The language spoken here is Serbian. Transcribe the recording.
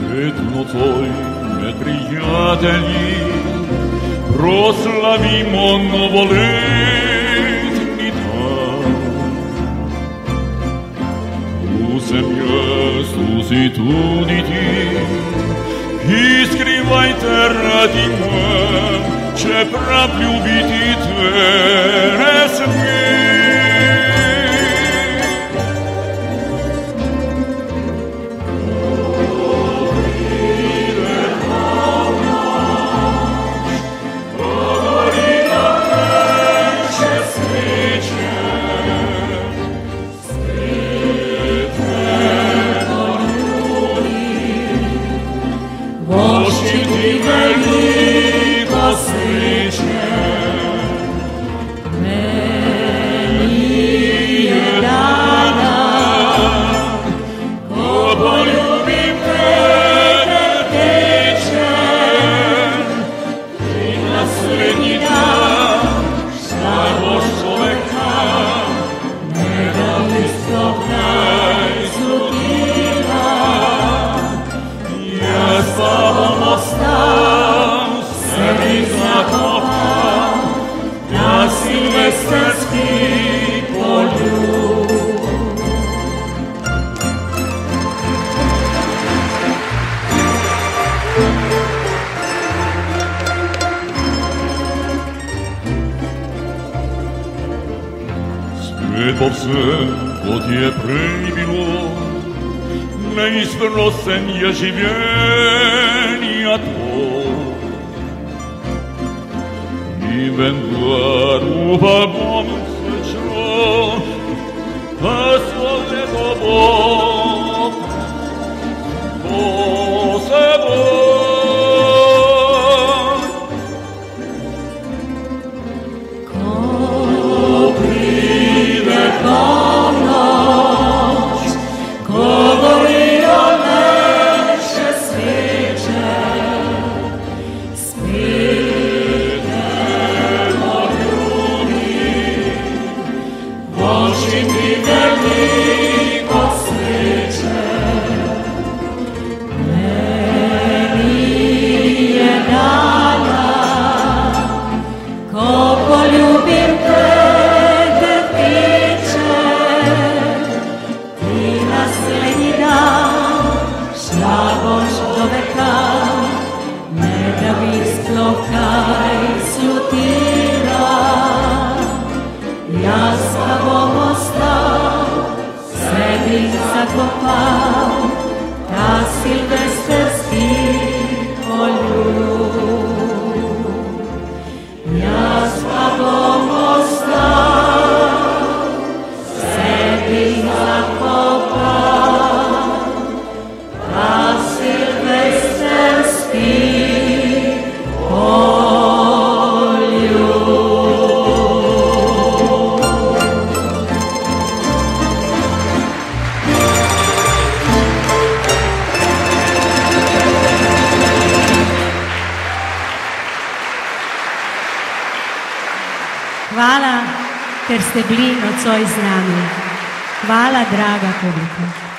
Pred nocoj, neprijatelji, proslavimo novoletni dan. Tu sem jaz, tu si tudi ti, iskrivajte radi me, čeprav ljubiti te ne sme. Sveto vse, kot je prej bilo, neizprosen je življenja to. I vendar upam srečno, da so leto bo seboj. Hvala, ker ste bili nocoj z nami. Hvala, draga publika.